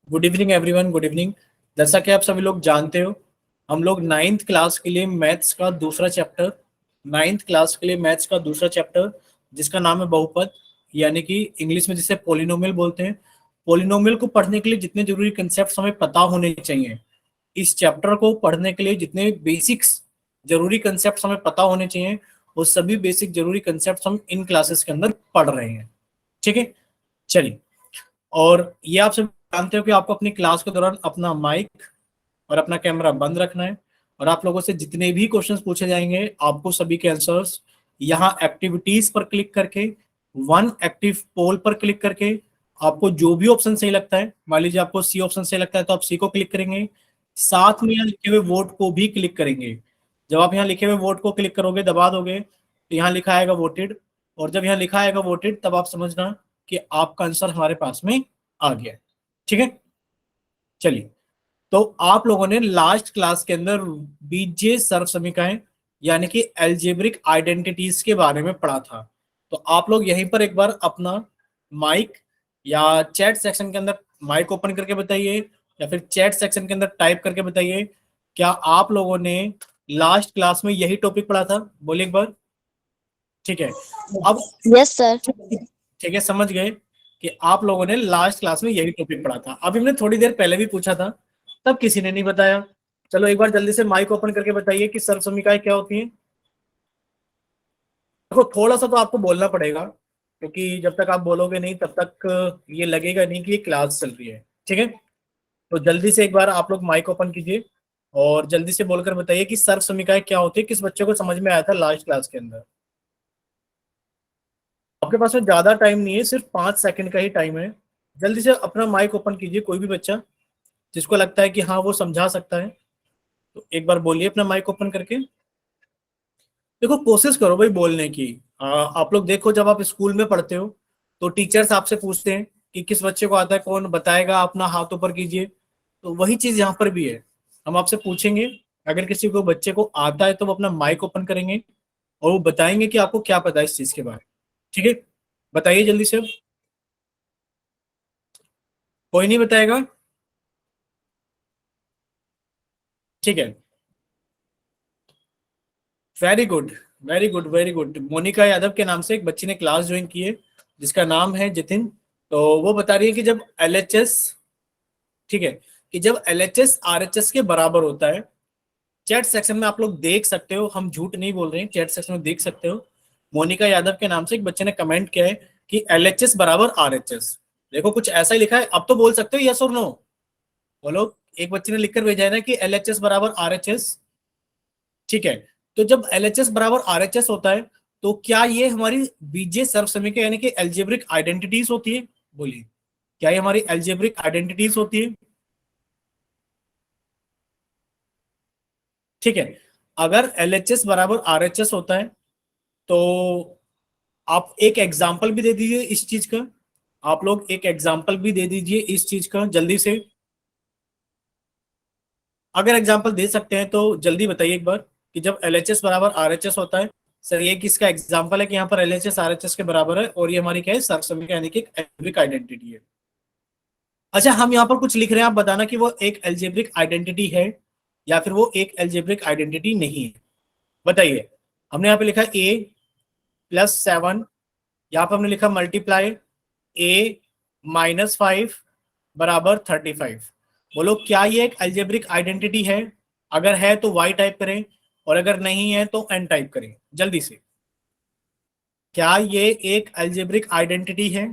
Good evening everyone, good evening. जैसा कि आप सभी लोग जानते हो, हम लोग नाइन्थ क्लास के लिए मैथ्स का दूसरा चैप्टर जिसका नाम है बहुपद, यानी कि इंग्लिश में जिसे पोलिनोमियल बोलते हैं। पोलिनोमियल को पढ़ने के लिए जितने जरूरी कंसेप्ट हमें पता होने चाहिए, इस चैप्टर को पढ़ने के लिए जितने बेसिक्स जरूरी कंसेप्ट हमें पता होने चाहिए, वो सभी बेसिक जरूरी कंसेप्ट हम इन क्लासेस के अंदर पढ़ रहे हैं। ठीक है, चलिए। और ये आप सब जानते हो कि आपको अपनी क्लास के दौरान अपना माइक और अपना कैमरा बंद रखना है, और आप लोगों से जितने भी क्वेश्चंस पूछे जाएंगे आपको सभी के आंसर्स यहाँ एक्टिविटीज पर क्लिक करके, वन एक्टिव पोल पर क्लिक करके, आपको जो भी ऑप्शन सही लगता है, मान लीजिए आपको सी ऑप्शन सही लगता है तो आप सी को क्लिक करेंगे, साथ में यहाँ लिखे हुए वोट को भी क्लिक करेंगे। जब आप यहाँ लिखे हुए वोट को क्लिक करोगे, दबा दोगे, तो यहाँ लिखा आएगा वोटेड, और जब यहाँ लिखा आएगा वोटेड तब आप समझना कि आपका आंसर हमारे पास में आ गया। ठीक है, चलिए। तो आप लोगों ने लास्ट क्लास के अंदर बीजीय सर्व समीकरण यानी कि एल्जेब्रिक आइडेंटिटीज के बारे में पढ़ा था। तो आप लोग यहीं पर एक बार अपना माइक या चैट सेक्शन के अंदर माइक ओपन करके बताइए, या फिर चैट सेक्शन के अंदर टाइप करके बताइए, क्या आप लोगों ने लास्ट क्लास में यही टॉपिक पढ़ा था? बोलिए एक बार। ठीक है, अब यस सर। ठीक है, समझ गए कि आप लोगों ने लास्ट क्लास में यही टॉपिक पढ़ा था। अभी हमने थोड़ी देर पहले भी पूछा था, तब किसी ने नहीं बताया। चलो एक बार जल्दी से माइक ओपन करके बताइए कि सर्व समीकरण क्या होती है। देखो, थोड़ा सा तो आपको बोलना पड़ेगा, क्योंकि जब तक आप बोलोगे नहीं तब तक ये लगेगा नहीं कि ये क्लास चल रही है। ठीक है, तो जल्दी से एक बार आप लोग माइक ओपन कीजिए और जल्दी से बोलकर बताइए कि सर्व समीकरण क्या होती है, किस बच्चे को समझ में आया था लास्ट क्लास के अंदर। आपके पास में ज्यादा टाइम नहीं है, सिर्फ 5 सेकंड का ही टाइम है। जल्दी से अपना माइक ओपन कीजिए, कोई भी बच्चा जिसको लगता है कि हाँ वो समझा सकता है, तो एक बार बोलिए अपना माइक ओपन करके। देखो, कोशिश करो भाई बोलने की। आप लोग देखो, जब आप स्कूल में पढ़ते हो तो टीचर्स आपसे पूछते हैं कि किस बच्चे को आता है, कौन बताएगा, अपना हाथ ऊपर कीजिए। तो वही चीज यहाँ पर भी है, हम आपसे पूछेंगे, अगर किसी को बच्चे को आता है तो वो अपना माइक ओपन करेंगे और वो बताएंगे कि आपको क्या पता है इस चीज के बारे में। ठीक है, बताइए जल्दी से। कोई नहीं बताएगा? ठीक है, very good, very good, very good. Monika Yadav के नाम से एक बच्ची ने क्लास ज्वाइन की है, जिसका नाम है जितिन। तो वो बता रही है कि जब एलएचएस, ठीक है, कि जब एलएचएस आरएचएस के बराबर होता है, चैट सेक्शन में आप लोग देख सकते हो, हम झूठ नहीं बोल रहे हैं, चैट सेक्शन में देख सकते हो, मोनिका यादव के नाम से एक बच्चे ने कमेंट किया है कि एलएचएस बराबर आरएचएस। देखो, कुछ ऐसा ही लिखा है, अब तो बोल सकते हो यस और नो। बोलो, एक बच्चे ने लिखकर भेजा है ना कि एलएचएस बराबर आरएचएस। ठीक है, तो जब एलएचएस बराबर आरएचएस होता है, तो क्या ये हमारी बीजीय सर्व समीकरण यानी कि एल्जेब्रिक आइडेंटिटीज होती है? बोलिए, क्या ये हमारी एल्जेब्रिक आइडेंटिटीज होती है? ठीक है, अगर एलएचएस बराबर आरएचएस होता है तो आप एक एग्जाम्पल भी दे दीजिए इस चीज का। आप लोग एक एग्जाम्पल भी दे दीजिए इस चीज का जल्दी से। अगर एग्जाम्पल दे सकते हैं तो जल्दी बताइए एक बार कि जब एलएचएस बराबर आरएचएस होता है। सर, ये किसका एग्जाम्पल है कि यहाँ पर एलएचएस आरएचएस के बराबर है और ये हमारी क्या है, सर्व समीकरण यानी कि एल्जेब्रिक आइडेंटिटी है। अच्छा, हम यहाँ पर कुछ लिख रहे हैं, आप बताना कि वो एक एल्जेब्रिक आइडेंटिटी है या फिर वो एक एल्जेब्रिक आइडेंटिटी नहीं है। बताइए। हमने यहाँ पे लिखा a+7, यहाँ पर हमने लिखा मल्टीप्लाई a-5 बराबर 35। बोलो, क्या ये एक एल्जेब्रिक आइडेंटिटी है? अगर है तो y टाइप करें, और अगर नहीं है तो n टाइप करें जल्दी से। क्या ये एक एल्जेब्रिक आइडेंटिटी है?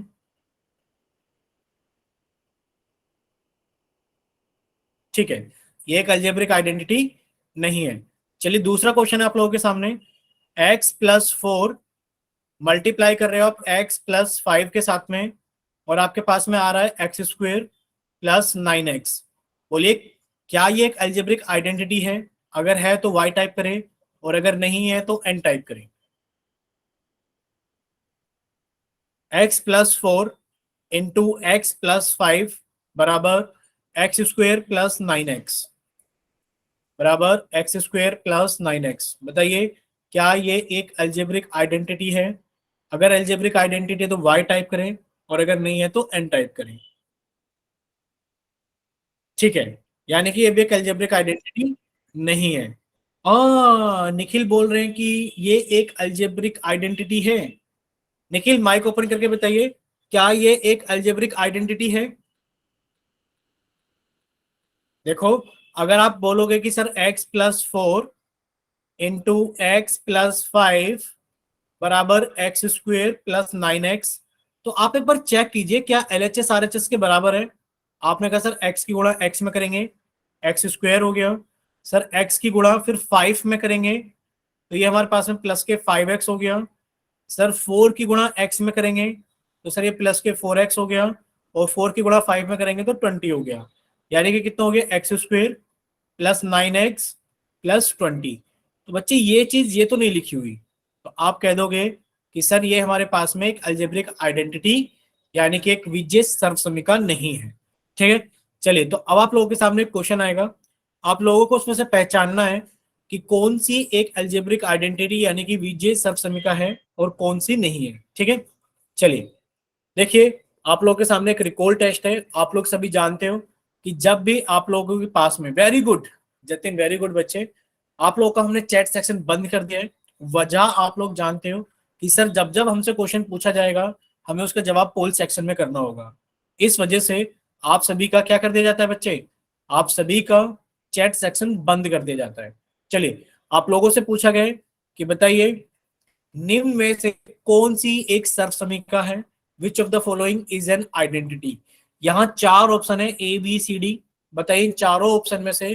ठीक है, ये एक अलजेब्रिक आइडेंटिटी नहीं है। चलिए, दूसरा क्वेश्चन है आप लोगों के सामने। x+4 मल्टीप्लाई कर रहे हो आप x+5 के साथ में, और आपके पास में आ रहा है x² + 9x। बोलिए, क्या ये एक अलजेब्रिक आइडेंटिटी है? अगर है तो y टाइप करें, और अगर नहीं है तो n टाइप करें। x+4 इंटू x+5 बराबर x² + 9x बराबर x² + 9x। बताइए, क्या ये एक एल्जेब्रिक आइडेंटिटी है? अगर एल्जेब्रिक आइडेंटिटी है तो y टाइप करें, और अगर नहीं है तो n टाइप करें। ठीक है, यानी कि ये भी एक अलजेब्रिक आइडेंटिटी नहीं है। निखिल बोल रहे हैं कि ये एक अलजेब्रिक आइडेंटिटी है। निखिल माइक ओपन करके बताइए, क्या ये एक अलजेब्रिक आइडेंटिटी है? देखो, अगर आप बोलोगे कि सर x+4 × x+5 बराबर x² + 9x, तो आप एक बार चेक कीजिए क्या LHS RHS के बराबर है। आपने कहा सर x की गुणा x में करेंगे, x² हो गया। सर x की गुणा फिर 5 में करेंगे, तो ये हमारे पास में प्लस के 5x हो गया। सर 4 की गुणा x में करेंगे, तो सर ये प्लस के 4x हो गया। और 4 की गुणा 5 में करेंगे तो 20 हो गया। यानी कि कितना हो गया, x² + 9x + 20। तो बच्चे ये चीज ये तो नहीं लिखी हुई, तो आप कह दोगे कि सर ये हमारे पास में एक अलजेब्रिक आइडेंटिटी यानी कि एक विजेय सर्वसमीका नहीं है। ठीक है, चलिए तो अब आप लोगों के सामने क्वेश्चन आएगा, आप लोगों को उसमें से पहचानना है कि कौन सी एक अलजेब्रिक आइडेंटिटी यानी कि विजेय सर्वसमीका है और कौन सी नहीं है। ठीक है, चलिए देखिए, आप लोगों के सामने एक रिकॉल टेस्ट है। आप लोग सभी जानते हो कि जब भी आप लोगों के पास में, very good Jatin, very good बच्चे, आप लोगों का हमने चैट सेक्शन बंद कर दिया है। वजह आप लोग जानते हो कि सर जब जब हमसे क्वेश्चन पूछा जाएगा हमें उसका जवाब पोल सेक्शन में करना होगा। इस वजह से आप सभी का क्या कर दिया जाता है बच्चे, आप सभी का चैट सेक्शन बंद कर दिया जाता है। चलिए, आप लोगों से पूछा गया है कि बताइए निम्न में से कौन सी एक सर्वसमीका है, which of the following is an identity. यहाँ चार ऑप्शन है ABCD, बताइए इन चारों ऑप्शन में से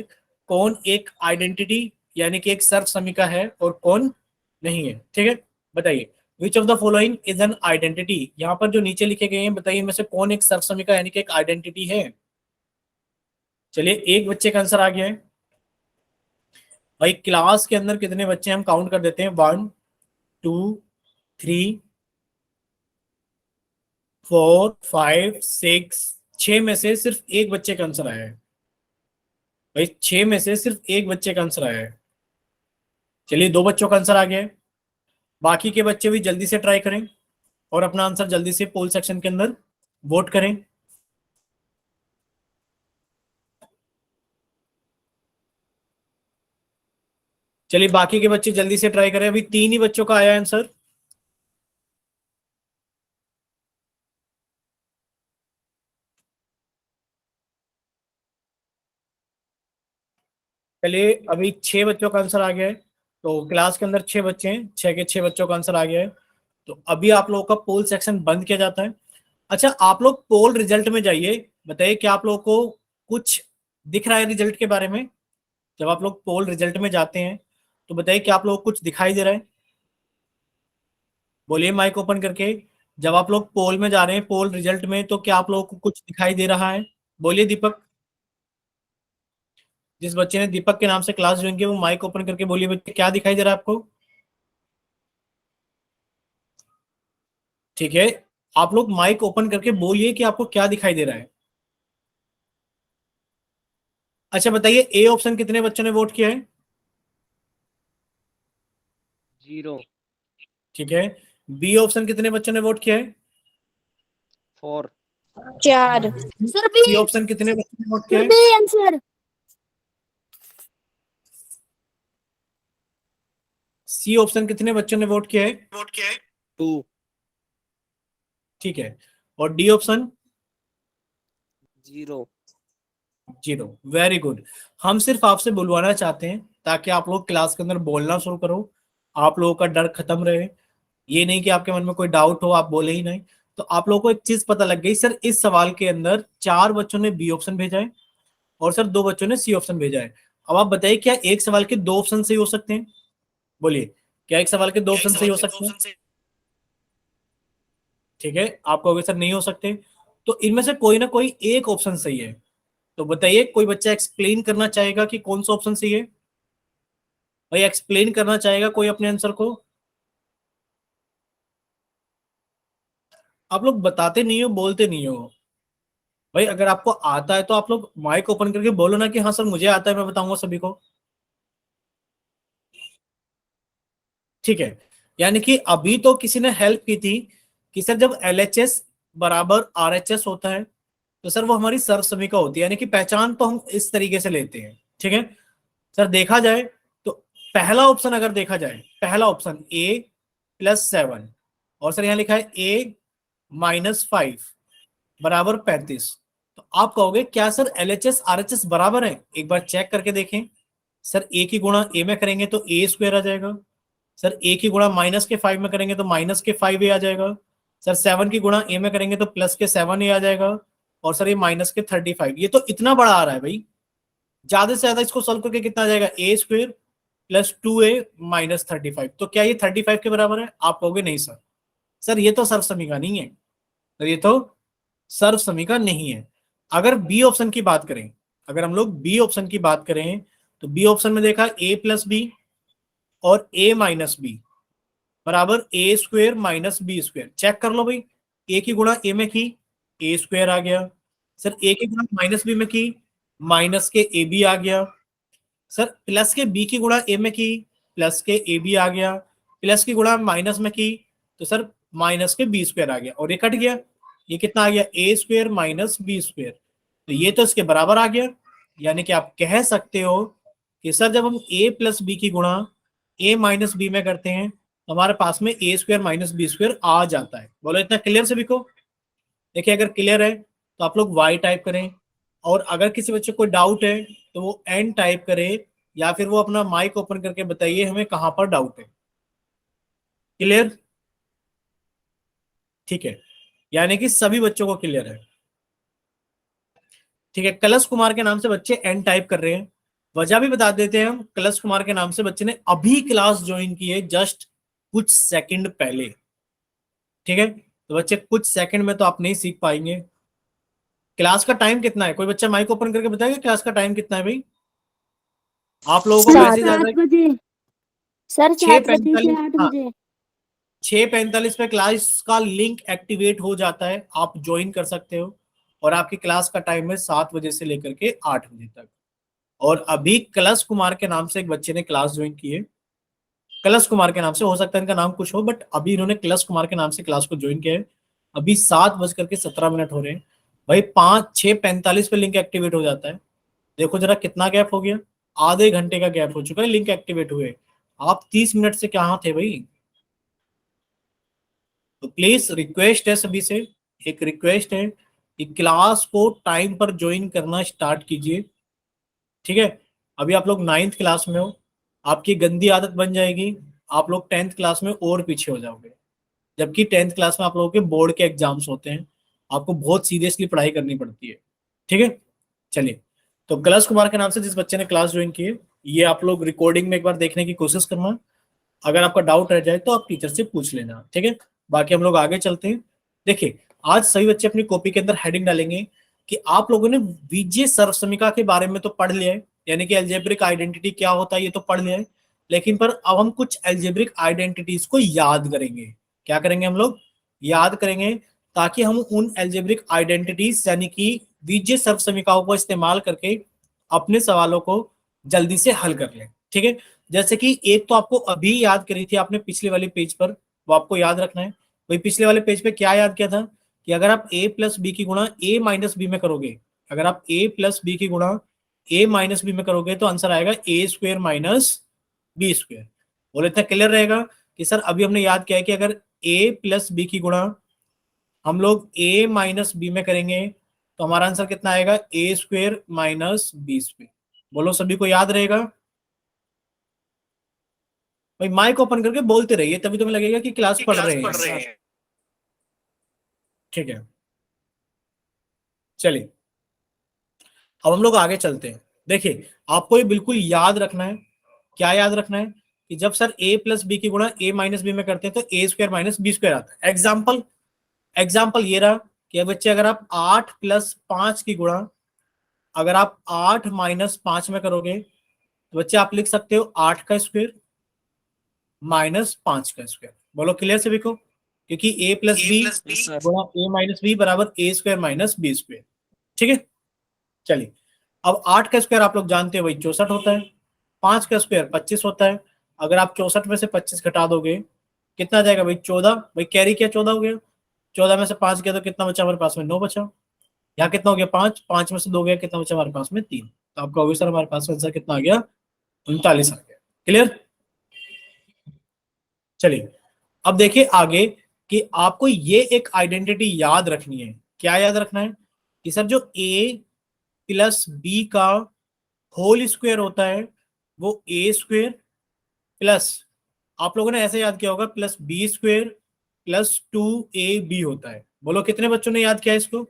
कौन एक आइडेंटिटी यानी कि एक सर्वसमीका है और कौन नहीं है। ठीक है, बताइए which of the following is an identity. यहाँ पर जो नीचे लिखे गए हैं बताइए इनमें से कौन एक सर्वसमीका यानी कि एक आइडेंटिटी है। चलिए, एक बच्चे का आंसर आ गया है। भाई क्लास के अंदर कितने बच्चे हम काउंट कर देते हैं, 1 2 3 4 5 6, 6 में से सिर्फ एक बच्चे का आंसर आया है। भाई 6 में से सिर्फ एक बच्चे का आंसर आया है। चलिए, दो बच्चों का आंसर आ गया है। बाकी के बच्चे भी जल्दी से ट्राई करें और अपना आंसर जल्दी से पोल सेक्शन के अंदर वोट करें। चलिए, बाकी के बच्चे जल्दी से ट्राई करें, अभी तीन ही बच्चों का आया आंसर। चलिए, अभी 6 बच्चों का आंसर आ गया है। तो क्लास के अंदर 6 बच्चे हैं, 6 के 6 बच्चों का आंसर आ गया है। तो अभी आप लोगों का पोल सेक्शन बंद किया जाता है। अच्छा, आप लोग पोल रिजल्ट में जाइए, बताइए क्या आप लोगों को कुछ दिख रहा है रिजल्ट के बारे में। जब आप लोग पोल रिजल्ट में जाते हैं तो बताइए क्या आप लोगों को कुछ दिखाई दे रहा है। बोलिए माइक ओपन करके, जब आप लोग पोल में जा रहे हैं पोल रिजल्ट में, तो क्या आप लोगों को कुछ दिखाई दे रहा है। बोलिए दीपक, जिस बच्चे ने दीपक के नाम से क्लास ज्वाइन की वो माइक ओपन करके बोलिए बच्चे क्या दिखाई दे रहा है आपको। ठीक है, आप लोग माइक ओपन करके बोलिए कि आपको क्या दिखाई दे रहा है। अच्छा बताइए, ए ऑप्शन कितने बच्चों ने वोट किया है। 0 ठीक है, बी ऑप्शन कितने बच्चों ने वोट किया है। 4 4 सर सी बी ऑप्शन कितने बच्चों ने वोट किया सर है। बी आंसर सी ऑप्शन कितने बच्चों ने वोट किया है। 2 ठीक है, और डी ऑप्शन 0 0। Very good. हम सिर्फ आपसे बुलवाना चाहते हैं ताकि आप लोग क्लास के अंदर बोलना शुरू करो, आप लोगों का डर खत्म रहे। ये नहीं कि आपके मन में कोई डाउट हो आप बोले ही नहीं। तो आप लोगों को एक चीज पता लग गई, सर इस सवाल के अंदर 4 बच्चों ने बी ऑप्शन भेजा है और सर 2 बच्चों ने सी ऑप्शन भेजा है। अब आप बताइए क्या एक सवाल के 2 ऑप्शन सही हो सकते हैं। बोलिए, क्या एक सवाल के 2 ऑप्शन सही हो सकते हैं। ठीक है, आपको अगर सर नहीं हो सकते तो इनमें से कोई ना कोई एक ऑप्शन सही है। तो बताइए, कोई बच्चा एक्सप्लेन करना चाहेगा कि कौन सा ऑप्शन सही है। भाई एक्सप्लेन करना चाहेगा कोई अपने आंसर को। आप लोग बताते नहीं हो, बोलते नहीं हो। भाई अगर आपको आता है तो आप लोग माइक ओपन करके बोलो ना कि हाँ सर मुझे आता है, मैं बताऊंगा सभी को। ठीक है, यानी कि अभी तो किसी ने हेल्प की थी कि सर जब LHS बराबर RHS होता है, तो सर वो हमारी सर्वसमिका होती है, यानी कि पहचान तो हम इस तरीके से लेते हैं। ठीक है सर, देखा जाए तो पहला ऑप्शन अगर देखा जाए, पहला ऑप्शन A+7, और सर यहाँ लिखा है A-5 बराबर 35, तो आप कहोगे क्या सर LHS RHS बराबर है? एक बार चेक करके देखें। सर A की गुणा A में करेंगे तो A² आ जाएगा। सर A की गुणा -5 में करेंगे तो -5A आ जाएगा। सर 7 की गुणा A में करेंगे तो +7A आ जाएगा। और सर ये -35, ये तो इतना बड़ा आ रहा है भाई, ज्यादा से ज्यादा इसको सॉल्व करके कितना आ जाएगा? A² + 2A - 35, तो क्या ये 35 के बराबर है? आप कहोगे नहीं सर, सर ये तो सर्वसमीका नहीं है, तो ये तो सर्वसमीका नहीं है। अगर बी ऑप्शन की बात करें, अगर हम लोग बी ऑप्शन की बात करें, तो बी ऑप्शन में देखा A+B और A-B बराबर A² - B², चेक कर लो भाई। A की गुणा A में की, A² आ गया। सर A की गुणा -B में की, -AB आ गया। सर प्लस के B की गुणा A में की, +AB आ गया। प्लस की गुणा माइनस में की, तो सर -B² आ गया, और ये कट गया, ये कितना आ गया? A² - B², तो ये तो इसके बराबर आ गया। यानी कि आप कह सकते हो कि सर जब हम A+B की गुणा A-B में करते हैं तो हमारे पास में A² - B² आ जाता है। बोलो इतना क्लियर सभी को? देखिए अगर क्लियर है तो आप लोग Y टाइप करें, और अगर किसी बच्चे को डाउट है तो वो N टाइप करे, या फिर वो अपना माइक ओपन करके बताइए हमें कहां पर डाउट है। क्लियर? ठीक है, यानी कि सभी बच्चों को क्लियर है। ठीक है, कलश कुमार के नाम से बच्चे N टाइप कर रहे हैं। वजह भी बता देते हैं हम, कलश कुमार के नाम से बच्चे ने अभी क्लास ज्वाइन की है, जस्ट कुछ सेकंड पहले। ठीक है, तो बच्चे कुछ सेकंड में तो आप नहीं सीख पाएंगे। क्लास का टाइम कितना है? कोई बच्चा माइक ओपन करके बताएगा क्लास का टाइम कितना है भाई? आप लोगों को मैसेज आ रहा है 7 बजे सर, 7 बजे से 6:45, 8 हाँ बजे 6:45 पे क्लास का लिंक एक्टिवेट हो जाता है, आप ज्वाइन कर सकते हो। और आपकी क्लास का टाइम है 7 बजे से लेकर के 8 बजे तक। और अभी कलश कुमार के नाम से एक बच्चे ने क्लास ज्वाइन की है। कलश कुमार के नाम से, हो सकता है इनका नाम कुछ हो, बट अभी इन्होंने कलश कुमार के नाम से क्लास को ज्वाइन किया है। अभी 7:17 हो रहे हैं भाई, 6:45 पे लिंक एक्टिवेट हो जाता है। देखो जरा कितना गैप हो गया, आधे घंटे का गैप हो चुका है लिंक एक्टिवेट हुए। आप 30 मिनट से कहाँ थे भाई? तो प्लीज रिक्वेस्ट है सभी से, एक रिक्वेस्ट है कि क्लास को टाइम पर ज्वाइन करना स्टार्ट कीजिए। ठीक है, अभी आप लोग 9th क्लास में हो, आपकी गंदी आदत बन जाएगी, आप लोग 10th क्लास में और पीछे हो जाओगे। जबकि 10th क्लास में आप लोगों के बोर्ड के एग्जाम्स होते हैं, आपको बहुत सीरियसली पढ़ाई करनी पड़ती है। ठीक है, चलिए, तो कलश कुमार के नाम से जिस बच्चे ने क्लास ज्वाइन की है, ये आप लोग रिकॉर्डिंग में एक बार देखने की कोशिश करना। अगर आपका डाउट रह जाए तो आप टीचर से पूछ लेना। ठीक है, बाकी हम लोग आगे चलते हैं। देखिए, आज सभी बच्चे अपनी कॉपी के अंदर हेडिंग डालेंगे कि आप लोगों ने बीजीय सर्वसमिका के बारे में तो पढ़ लिया है, यानी कि एल्जेब्रिक आइडेंटिटी क्या होता है ये तो पढ़ लिया है, लेकिन पर अब हम कुछ एल्जेब्रिक आइडेंटिटीज को याद करेंगे। क्या करेंगे हम लोग? याद करेंगे, ताकि हम उन एल्जेब्रिक आइडेंटिटीज यानी कि बीजीय सर्वसमिकाओं को इस्तेमाल करके अपने सवालों को जल्दी से हल कर लें। ठीक है, जैसे कि एक तो आपको अभी याद करी थी आपने पिछले वाले पेज पर, वो आपको याद रखना है। वही पिछले वाले पेज पे क्या याद किया था कि अगर आप A+B की गुणा A-B में करोगे, अगर आप A+B की गुणा A-B में करोगे तो आंसर आएगा A² - B²। बोले इतना क्लियर रहेगा कि सर अभी हमने याद किया है कि अगर A+B की गुणा हम लोग A-B में करेंगे तो हमारा आंसर कितना आएगा? A² - B²। बोलो सभी को याद रहेगा? भाई माइक ओपन करके बोलते रहिए, तभी तुम्हें लगेगा कि क्लास पढ़ रहे हैं। ठीक है, चलिए अब हम लोग आगे चलते हैं। देखिए, आपको ये बिल्कुल याद रखना है। क्या याद रखना है? कि जब सर A+B की गुणा A-B में करते हैं तो A² - B² आता है। एग्जाम्पल ये रहा कि बच्चे अगर आप 8 + 5 की गुणा, अगर आप 8 - 5 में करोगे तो बच्चे आप लिख सकते हो 8 का स्क्वायर -5 का स्क्वायर। बोलो क्लियर सभी को? क्योंकि A+B गुणा A-B बराबर A² - B²। ठीक है, चलिए अब 8 का स्क्वायर आप लोग जानते हो भाई 64 होता है, 5 का स्क्वायर 25 होता है। अगर आप 64 में से 25 घटा दोगे कितना आ जाएगा भाई? 14। भाई कैरी किया 14 हो गया। 14 में से 5 गया तो कितना बचा हमारे पास में? 9 बचा। यहाँ कितना हो गया? 5, 5 में से 2 गया, कितना बचा हमारे पास में? 3। तो आपका ऑब्वियस सर हमारे पास में आंसर कितना आ गया? 39 आ गया। क्लियर? चलिए अब देखिए आगे कि आपको ये एक आइडेंटिटी याद रखनी है। क्या याद रखना है? कि सर जो a प्लस बी का होल स्क्वायर होता है वो ए स्क्वायर प्लस, आप लोगों ने ऐसे याद किया होगा, plus B square plus 2ab होता है। बोलो कितने बच्चों ने याद किया इसको?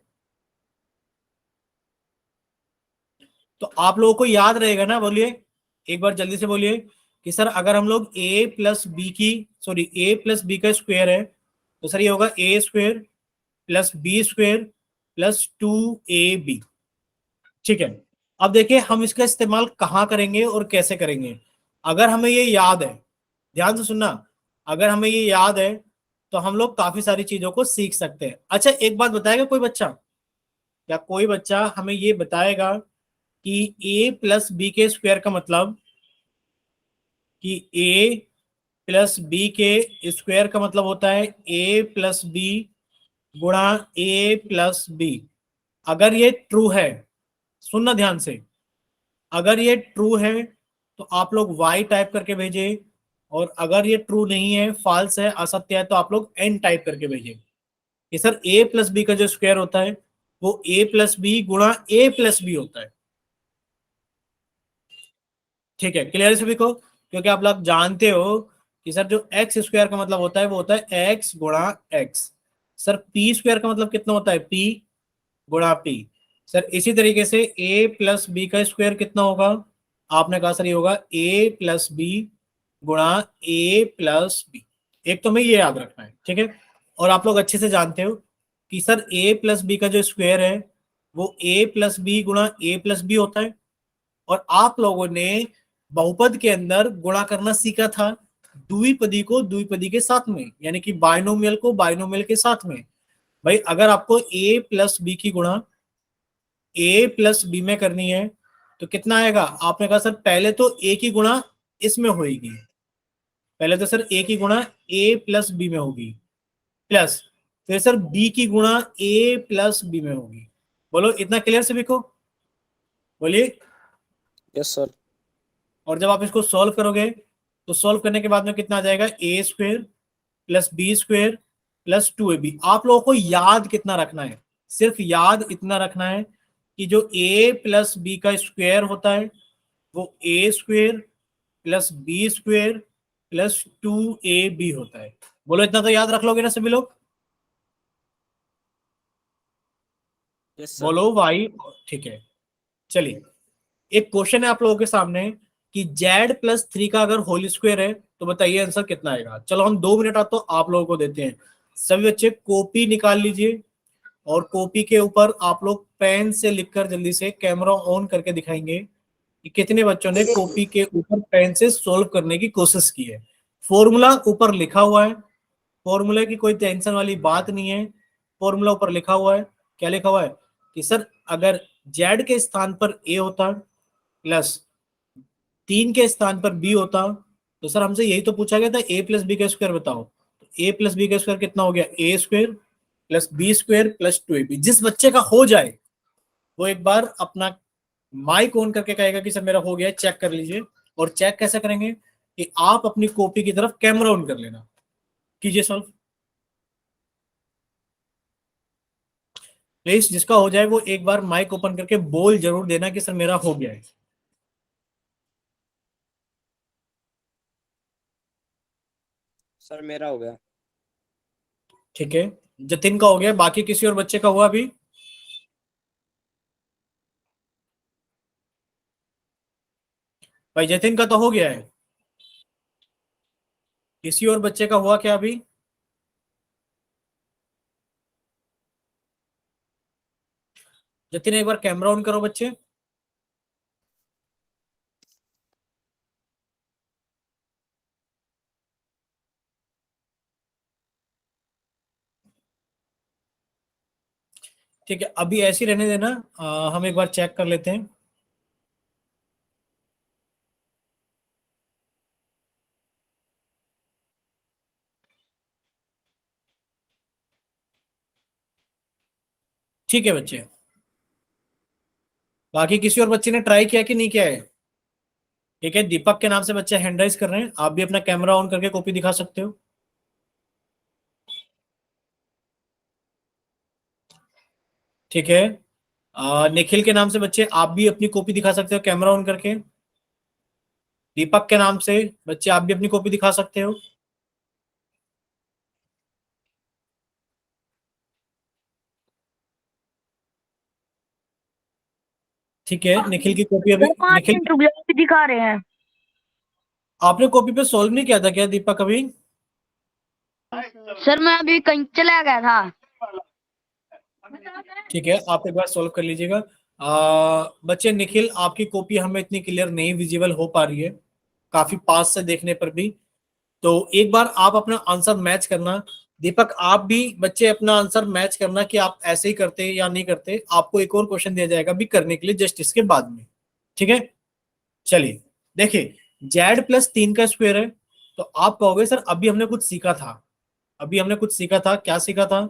तो आप लोगों को याद रहेगा ना? बोलिए एक बार जल्दी से बोलिए कि सर अगर हम लोग a प्लस बी की, सॉरी a प्लस बी का स्क्वायर है तो सर ये होगा A square plus B square plus 2ab। ठीक है, अब देखिए हम इसका इस्तेमाल कहाँ करेंगे और कैसे करेंगे। अगर हमें ये याद है, ध्यान से सुनना, अगर हमें ये याद है तो हम लोग काफी सारी चीजों को सीख सकते हैं। अच्छा एक बात बताएगा कोई बच्चा, या कोई बच्चा हमें ये बताएगा कि a प्लस बी के स्क्वायर का मतलब, कि a प्लस बी के स्क्वायर का मतलब होता है a प्लस बी गुणा a प्लस बी। अगर ये ट्रू है, सुनना ध्यान से, अगर ये ट्रू है तो आप लोग y टाइप करके भेजे, और अगर ये ट्रू नहीं है, फॉल्स है, असत्य है, तो आप लोग n टाइप करके भेजे। कि सर a प्लस बी का जो स्क्वायर होता है वो a प्लस बी गुणा a प्लस बी होता है। ठीक है, क्लियर है सभी को? क्योंकि आप लोग जानते हो कि सर जो एक्स स्क्वायर का मतलब होता है वो होता है एक्स गुणा एक्स। सर पी स्क्वायर का मतलब कितना होता है? पी गुणा पी। सर इसी तरीके से ए प्लस बी का स्क्वायर कितना होगा? आपने कहा सर ये होगा ए प्लस बी गुणा ए प्लस बी। एक तो हमें ये याद रखना है, ठीक है। और आप लोग अच्छे से जानते हो कि सर ए प्लस बी का जो स्क्वायर है वो ए प्लस बी गुणा ए प्लस बी होता है। और आप लोगों ने बहुपद के अंदर गुणा करना सीखा था द्विपदी को द्विपदी के साथ में, यानी कि बाइनोमियल को बाइनोमियल के साथ में। भाई अगर आपको a प्लस बी की गुणा a प्लस बी में करनी है तो कितना आएगा? आपने कहा सर पहले तो a की गुणा इसमें होगी, पहले तो सर a की गुणा a प्लस बी में होगी, प्लस फिर सर b की गुणा a प्लस बी में होगी। बोलो इतना क्लियर सभी को? बोलिए। Yes sir. और जब आप इसको सॉल्व करोगे तो सॉल्व करने के बाद में कितना आ जाएगा? A square plus B square plus 2ab। आप लोगों को याद कितना रखना है? सिर्फ याद इतना रखना है कि जो a प्लस बी का स्क्वायर होता है वो A square plus B square plus 2ab होता है। बोलो इतना तो याद रख लोगे ना सभी लोग? Yes sir. बोलो भाई। ठीक है, चलिए एक क्वेश्चन है आप लोगों के सामने कि z+3 का अगर होल स्क्वायर है तो बताइए आंसर कितना आएगा। चलो हम 2 मिनट तो आप लोगों को देते हैं। सभी बच्चे कॉपी निकाल लीजिए और कॉपी के ऊपर आप लोग पेन से लिखकर जल्दी से कैमरा ऑन करके दिखाएंगे कि कितने बच्चों ने कॉपी के ऊपर पेन से सोल्व करने की कोशिश की है। फॉर्मूला ऊपर लिखा हुआ है, फॉर्मूले की कोई टेंशन वाली बात नहीं है। फॉर्मूला ऊपर लिखा हुआ है। क्या लिखा हुआ है? कि सर अगर z के स्थान पर a होता प्लस 3 के स्थान पर b होता तो सर हमसे यही तो पूछा गया था a प्लस बी का स्क्वायर बताओ। तो a प्लस बी का स्क्वायर कितना हो गया? a square plus B square plus 2ab। जिस बच्चे का हो जाए वो एक बार अपना माइक ऑन करके कहेगा कि सर मेरा हो गया, चेक कर लीजिए। और चेक कैसे करेंगे? कि आप अपनी कॉपी की तरफ कैमरा ऑन कर लेना, कीजिए सॉल्व प्लीज। जिसका हो जाए वो एक बार माइक ओपन करके बोल जरूर देना कि सर मेरा हो गया है। सर मेरा हो गया। ठीक है, जतिन का हो गया, बाकी किसी और बच्चे का हुआ अभी? भाई जतिन का तो हो गया है, किसी और बच्चे का हुआ क्या अभी? जतिन एक बार कैमरा ऑन करो बच्चे। ठीक है, अभी ऐसे ही रहने देना। हम एक बार चेक कर लेते हैं। ठीक है बच्चे, बाकी किसी और बच्चे ने ट्राई किया कि नहीं किया है? ठीक है, दीपक के नाम से बच्चे हैंड राइज कर रहे हैं, आप भी अपना कैमरा ऑन करके कॉपी दिखा सकते हो। ठीक है, निखिल के नाम से बच्चे आप भी अपनी कॉपी दिखा सकते हो कैमरा ऑन करके। दीपक के नाम से बच्चे आप भी अपनी कॉपी दिखा सकते हो। ठीक है, निखिल की कॉपी अभी, सर 5 निखिल मिनट रुक जाओ, अभी दिखा रहे हैं। आपने कॉपी पे सॉल्व नहीं किया था क्या दीपक अभी? सर मैं अभी कहीं चला गया था। ठीक है, आप एक बार सॉल्व कर लीजिएगा। बच्चे निखिल आपकी कॉपी हमें इतनी क्लियर नहीं विजिबल हो पा रही है, काफी पास से देखने पर भी, तो एक बार आप अपना आंसर मैच करना। दीपक आप भी बच्चे अपना आंसर मैच करना कि आप ऐसे ही करते या नहीं करते। आपको एक और क्वेश्चन दिया जाएगा भी करने के लिए जस्ट इसके बाद में। ठीक है, चलिए देखिए, z+3 का स्क्वायर है, तो आप कहोगे सर अभी हमने कुछ सीखा था, अभी हमने कुछ सीखा था, क्या सीखा था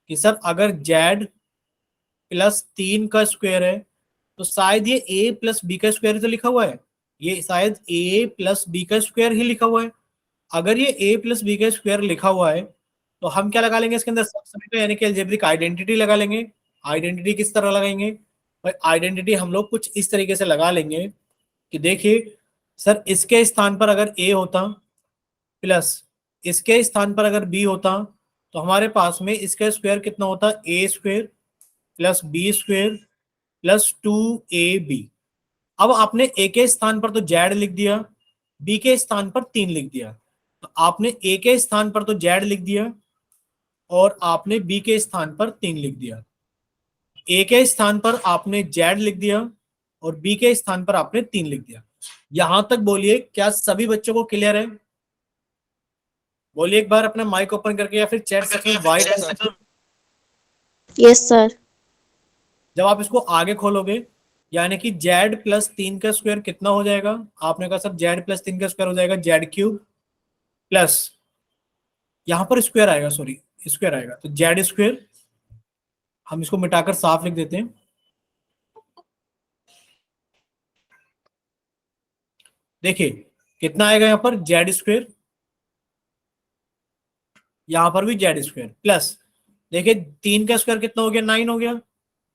कि सर अगर z+3 का स्क्वायर है तो शायद ये a+b का स्क्वायर तो लिखा हुआ है, ये शायद a+b का स्क्वायर ही लिखा हुआ है। अगर ये a+b का स्क्वायर लिखा हुआ है तो हम क्या लगा लेंगे इसके अंदर, सबसे यानी कि अलजेब्रिक आइडेंटिटी लगा लेंगे। आइडेंटिटी किस तरह लगाएंगे भाई? आइडेंटिटी हम लोग कुछ इस तरीके से लगा लेंगे कि देखिए सर इसके स्थान पर अगर a होता प्लस इसके स्थान पर अगर b होता तो हमारे पास में इसका स्क्वायर कितना होता, a² plus b² plus 2ab। अब आपने a के स्थान पर तो z लिख दिया, b के स्थान पर 3 लिख दिया, तो आपने a के स्थान पर तो z लिख दिया और आपने b के स्थान पर 3 लिख दिया। a के स्थान पर आपने z लिख दिया और b के स्थान पर आपने 3 लिख दिया। यहां तक बोलिए क्या सभी बच्चों को क्लियर है? बोलिए एक बार अपना माइक ओपन करके या फिर chat section wide. Yes sir. जब आप इसको आगे खोलोगे यानी कि z+3 का स्क्वायर कितना हो जाएगा? आपने कहा सर z+3 का स्क्वायर हो जाएगा z³ प्लस, यहां पर स्क्वायर आएगा, सॉरी स्क्वायर आएगा, तो z², हम इसको मिटाकर साफ लिख देते हैं। देखिए कितना आएगा यहाँ पर z², यहां पर भी z² प्लस, देखिए 3 का स्क्वायर कितना हो गया, 9 हो गया,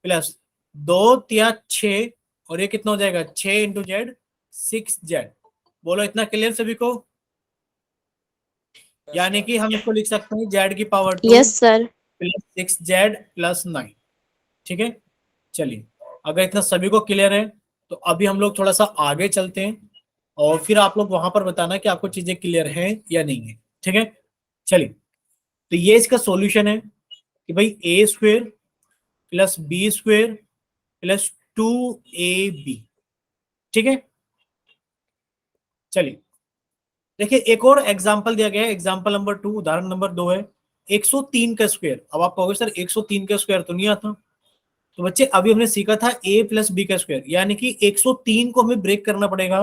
प्लस 2 × 6 और ये कितना हो जाएगा 6 × z 6z। बोलो इतना क्लियर सभी को? यानी कि हम इसको लिख सकते हैं z⁻² yes sir. Plus 6z plus 9। ठीक है, चलिए अगर इतना सभी को क्लियर है तो अभी हम लोग थोड़ा सा आगे चलते हैं और फिर आप लोग वहां पर बताना कि आपको चीजें क्लियर हैं या नहीं है। ठीक है, चलिए तो ये इसका सॉल्यूशन है कि भाई a² plus b² plus 2ab। ठीक है, चलिए देखिए एक और एग्जांपल दिया गया है, एग्जांपल नंबर 2, उदाहरण नंबर 2 है 103 का स्क्वायर। अब आप कहोगे सर 103 का स्क्वायर तो नहीं आता, तो बच्चे अभी हमने सीखा था a+b का स्क्वायर, यानी कि 103 को हमें ब्रेक करना पड़ेगा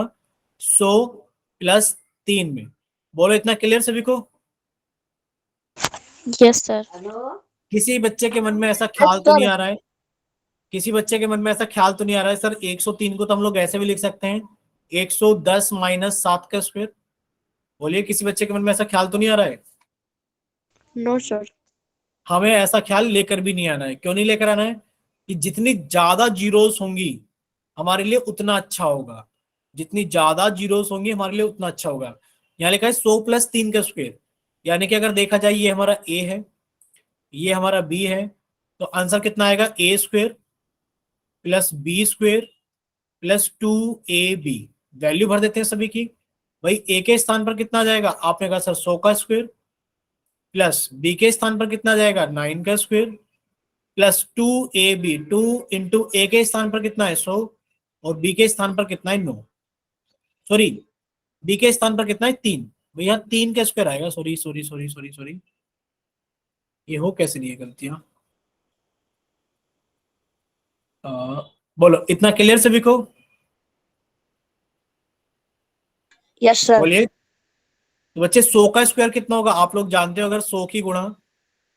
100+3 में। बोलो इतना क्लियर सभी को? Yes sir. किसी बच्चे के मन में ऐसा ख्याल तो नहीं आ रहा है, किसी बच्चे के मन में ऐसा ख्याल तो नहीं आ रहा है सर 103 को तो हम लोग ऐसे भी लिख सकते हैं 110 - 7 का स्क्वायर? बोलिए किसी बच्चे के मन में ऐसा ख्याल तो नहीं आ रहा है? No sir. हमें ऐसा ख्याल लेकर भी नहीं आना है। क्यों नहीं लेकर आना है? कि जितनी ज्यादा जीरोस होंगी हमारे लिए उतना अच्छा होगा, जितनी ज्यादा जीरोस होंगी हमारे लिए उतना अच्छा होगा। यहाँ लिखा है 100+3 का स्क्वायर, यानी कि अगर देखा जाए ये हमारा a है, ये हमारा b है, तो आंसर कितना आएगा a² plus b² plus 2ab। Value भर देते हैं सभी की। भाई a के स्थान पर कितना आ जाएगा? आपने कहा सर 100 का स्क्वायर, प्लस b के स्थान पर कितना आ जाएगा 9 का square, plus 2ab। 2 into a के स्थान पर कितना है 100 और b के स्थान पर कितना है 9, सॉरी b के स्थान पर कितना है 3, भैया 3 का स्क्वायर आएगा। Sorry sorry sorry sorry sorry, ये हो कैसे नहीं है गलतियां? बोलो इतना क्लियर सभी को? Yes sir. बोलिए। तो बच्चे 100 का स्क्वायर कितना होगा? आप लोग जानते हो अगर 100 की गुणा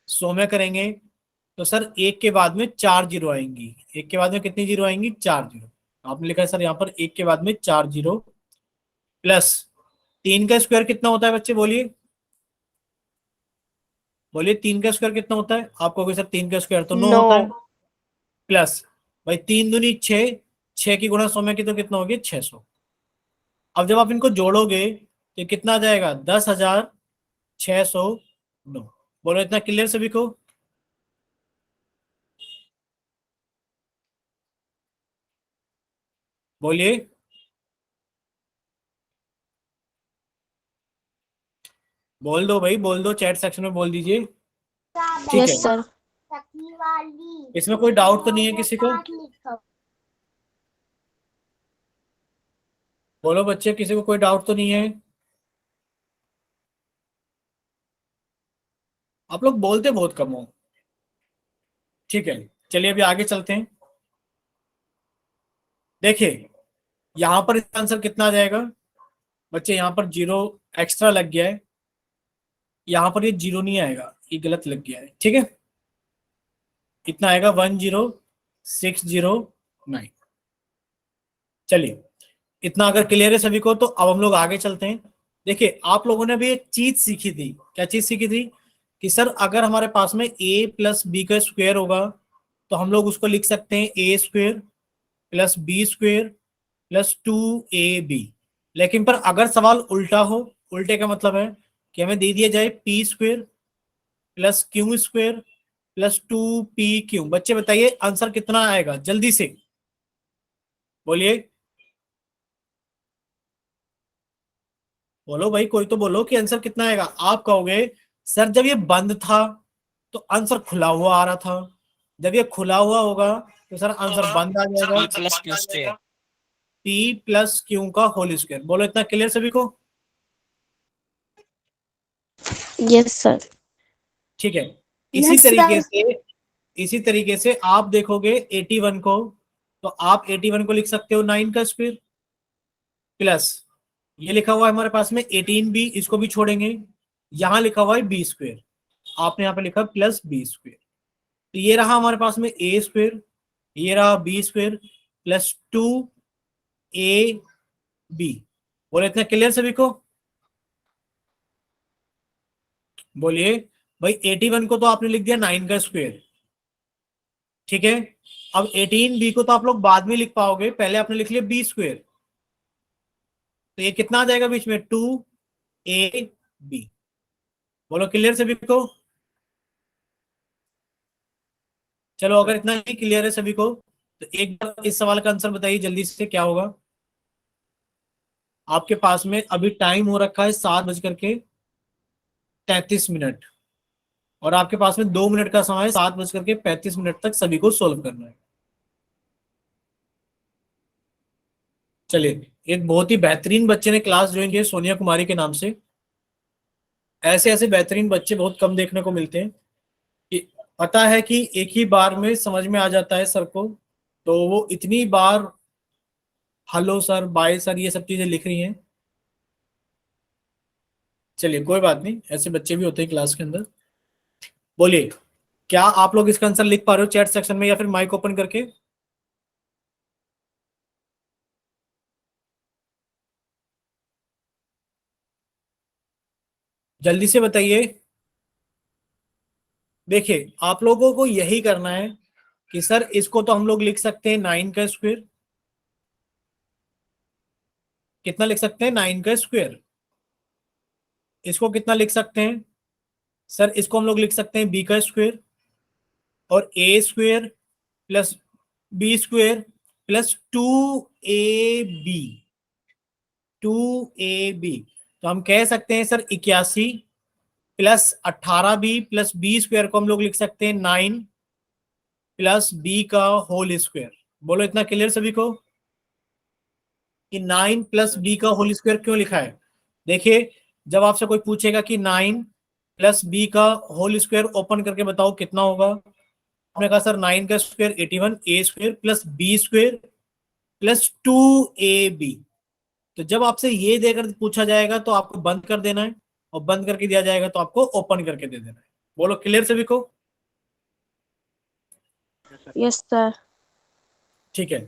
100 में करेंगे तो सर एक के बाद में 4 जीरो आएंगी। एक के बाद में कितनी जीरो आएंगी? 4 जीरो। आपने लिखा है सर यहाँ पर एक के बाद में 4 जीरो, प्लस 3 का स्क्वायर कितना होता है बच्चे? बोलिए बोलिए, 3 का स्क्वायर कितना होता है? आप कहोगे सर 3 का स्क्वायर तो 9 नो। होता है। प्लस भाई 3 दूनी 6, 6 की गुणा 100 में की तो कितना हो गया? 600। अब जब आप इनको जोड़ोगे तो कितना आ जाएगा? 10,609। बोलो इतना क्लियर सभी को? बोलिए, बोल दो भाई, बोल दो, चैट सेक्शन में बोल दीजिए। ठीक है, यस सर। इसमें कोई डाउट तो नहीं है किसी को? बोलो बच्चे, किसी को कोई डाउट तो नहीं है? आप लोग बोलते बहुत कम हो। ठीक है, चलिए अभी आगे चलते हैं। देखिए यहां पर इसका आंसर कितना आ जाएगा बच्चे? यहां पर जीरो एक्स्ट्रा लग गया है, यहां पर ये जीरो नहीं आएगा, ये गलत लग गया है। ठीक है, कितना आएगा? 10609। चलिए, इतना अगर क्लियर है सभी को तो अब हम लोग आगे चलते हैं। देखिए आप लोगों ने अभी एक चीज सीखी थी। क्या चीज सीखी थी? कि सर अगर हमारे पास में a प्लस बी का स्क्वायर होगा तो हम लोग उसको लिख सकते हैं A square plus B square plus 2ab। लेकिन पर अगर सवाल उल्टा हो, उल्टे का मतलब है कि हमें दे दिया जाए P square plus Q square plus 2pq। बच्चे बताइए आंसर कितना आएगा जल्दी से? बोलिए, बोलो भाई, कोई तो बोलो कि आंसर कितना आएगा। आप कहोगे सर जब ये बंद था तो आंसर खुला हुआ आ रहा था, जब ये खुला हुआ होगा तो सर आंसर बंद आ जाएगा। P plus Q square। P plus Q का होल स्क्वायर। बोलो इतना क्लियर सभी को? Yes sir. ठीक है, इसी तरीके से, इसी तरीके से आप देखोगे 81 को, तो आप 81 को लिख सकते हो 9 का स्क्वायर, प्लस ये लिखा हुआ है हमारे पास में 18b, इसको भी छोड़ेंगे, यहां लिखा हुआ है बी स्क्वायर, आपने यहाँ पे लिखा प्लस बी स्क्वायर। तो ये रहा हमारे पास में ए स्क्वायर, ये रहा बी स्क्वायर प्लस 2ab। बोले इतना क्लियर सभी को? बोलिए भाई, 81 को तो आपने लिख दिया 9 का स्क्वायर, ठीक है। अब 18b को तो आप लोग बाद में लिख पाओगे, पहले आपने लिख लिया बी स्क्वायर, तो ये कितना आ जाएगा बीच में? 2ab। बोलो क्लियर सभी को? चलो अगर इतना ही क्लियर है सभी को तो एक बार इस सवाल का आंसर बताइए जल्दी से, क्या होगा? आपके पास में अभी टाइम हो रखा है 7:33, और आपके पास में 2 मिनट का समय है, 7:35 तक सभी को सोल्व करना है। चलिए, एक बहुत ही बेहतरीन बच्चे ने क्लास ज्वाइन की है, सोनिया कुमारी के नाम से। ऐसे ऐसे बेहतरीन बच्चे बहुत कम देखने को मिलते हैं कि पता है कि एक ही बार में समझ में आ जाता है सर को, तो वो इतनी बार हेलो सर, बाय सर, ये सब चीजें लिख रही हैं। चलिए कोई बात नहीं, ऐसे बच्चे भी होते हैं क्लास के अंदर। बोलिए, क्या आप लोग इसका आंसर लिख पा रहे हो चैट सेक्शन में या फिर माइक ओपन करके? जल्दी से बताइए। देखिए आप लोगों को यही करना है कि सर इसको तो हम लोग लिख सकते हैं 9 का स्क्वायर। कितना लिख सकते हैं? 9 का स्क्वायर। इसको कितना लिख सकते हैं? सर इसको हम लोग लिख सकते हैं बी का स्क्वायर, और A square plus B square plus 2ab। 2ab, तो हम कह सकते हैं sir 81 plus 18b plus B square को हम लोग लिख सकते हैं 9 प्लस बी का होल स्क्वायर। बोलो इतना क्लियर सभी को कि 9 प्लस बी का होल स्क्वायर क्यों लिखा है? देखिए, जब आपसे कोई पूछेगा कि 9 प्लस बी का होल स्क्वायर ओपन करके बताओ कितना होगा, आपने कहा सर 9 का square 81, A square plus B square plus 2ab। तो जब आपसे ये देकर पूछा जाएगा तो आपको बंद कर देना है, और बंद करके दिया जाएगा तो आपको ओपन करके दे देना है। बोलो क्लियर सभी को? Yes, sir. ठीक है,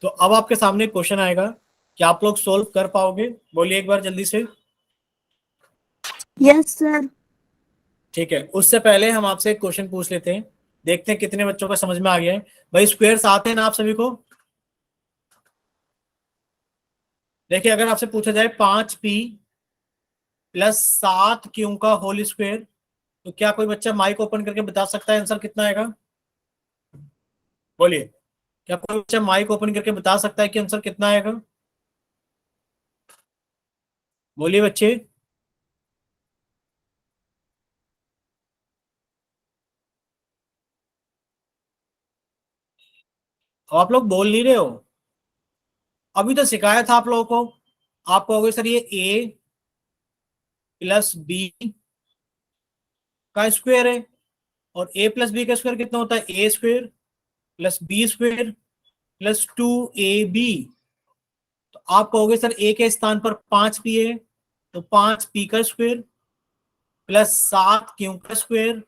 तो अब आपके सामने क्वेश्चन आएगा, क्या आप लोग सोल्व कर पाओगे? बोलिए एक बार जल्दी से। Yes, sir. ठीक है, उससे पहले हम आपसे एक क्वेश्चन पूछ लेते हैं, देखते हैं कितने बच्चों का समझ में आ गया है। भाई स्क्वायर्स आते हैं ना आप सभी को? देखिए, अगर आपसे पूछा जाए 5p प्लस 7q का होल स्क्वायर, तो क्या कोई बच्चा माइक ओपन करके बता सकता है आंसर कितना आएगा? बोलिए, क्या कोई बच्चा माइक ओपन करके बता सकता है कि आंसर कितना आएगा? बोलिए बच्चे। अब आप लोग बोल नहीं रहे हो, अभी तो सिखाया था आप लोगों को। आप कहोगे सर ये a प्लस बी का स्क्वायर है, और a प्लस बी का स्क्वायर कितना होता है? A square plus B square plus 2ab। तो आप कहोगे सर a के स्थान पर 5p है, तो 5p का स्क्वायर प्लस 7q का स्क्वायर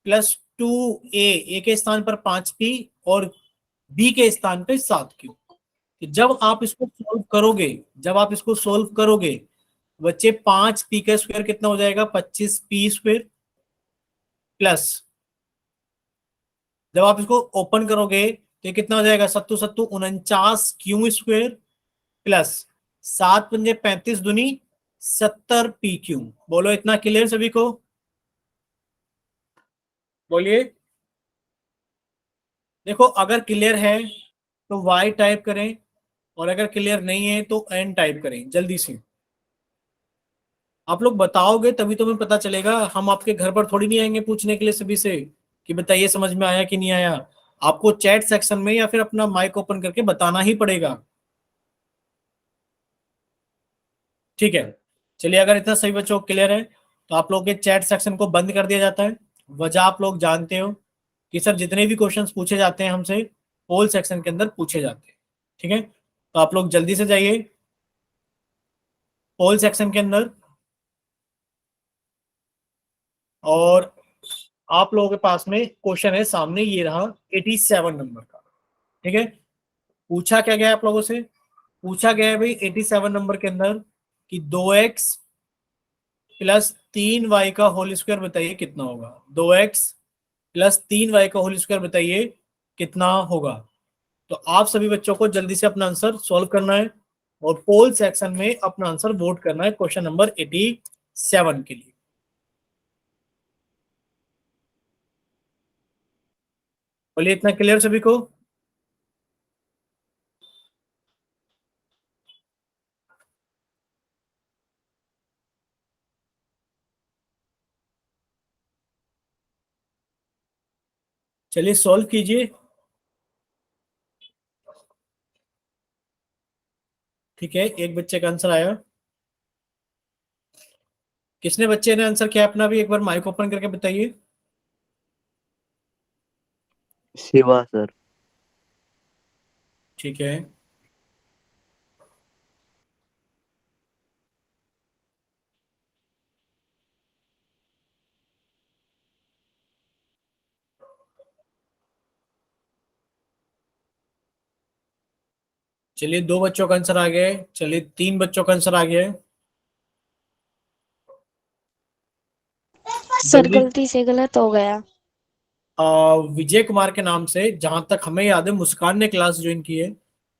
प्लस 2a के स्थान पर 5p और b के स्थान पे 7q। जब आप इसको सोल्व करोगे, जब आप इसको सोल्व करोगे बच्चे, 5p का स्क्वायर कितना हो जाएगा? 25p स्क्वायर प्लस, जब आप इसको ओपन करोगे तो ये कितना हो जाएगा? सत्तू सत्तू 49q स्क्वायर प्लस 7 पंजे 35 दूनी 70pq। बोलो, इतना क्लियर सभी को? बोलिए। देखो, अगर क्लियर है तो y टाइप करें, और अगर क्लियर नहीं है तो n टाइप करें जल्दी से। आप लोग बताओगे तभी तो हमें पता चलेगा, हम आपके घर पर थोड़ी नहीं आएंगे पूछने के लिए सभी से कि बताइए समझ में आया कि नहीं आया। आपको चैट सेक्शन में या फिर अपना माइक ओपन करके बताना ही पड़ेगा। ठीक है, चलिए, अगर इतना सही बच्चों को क्लियर है तो आप लोगों के चैट सेक्शन को बंद कर दिया जाता है। वजह आप लोग जानते हो कि सर जितने भी क्वेश्चंस पूछे जाते हैं हमसे पोल सेक्शन के अंदर पूछे जाते हैं। ठीक है, तो आप लोग जल्दी से जाइए पोल सेक्शन के अंदर, और आप लोगों के पास में क्वेश्चन है सामने, ये रहा 87 नंबर का। ठीक है, पूछा क्या गया है आप लोगों से? पूछा गया है भाई 87 नंबर के अंदर कि 2x प्लस 3y का होल स्क्वायर बताइए कितना होगा। 2x प्लस 3y का होल स्क्वायर बताइए कितना होगा। तो आप सभी बच्चों को जल्दी से अपना आंसर सॉल्व करना है और पोल सेक्शन में अपना आंसर वोट करना है क्वेश्चन नंबर 87 के लिए। बोलिए, इतना क्लियर सभी को? चलिए सॉल्व कीजिए। ठीक है, एक बच्चे का आंसर आया। किसने बच्चे ने आंसर किया अपना भी एक बार माइक ओपन करके बताइए। शिवा सर। ठीक है, चलिए 2 बच्चों का आंसर आ गया है, चलिए 3 बच्चों का आंसर आ गया है। सर जल्दी। गलती से गलत हो गया। विजय कुमार के नाम से, जहां तक हमें याद है मुस्कान ने क्लास ज्वाइन की है।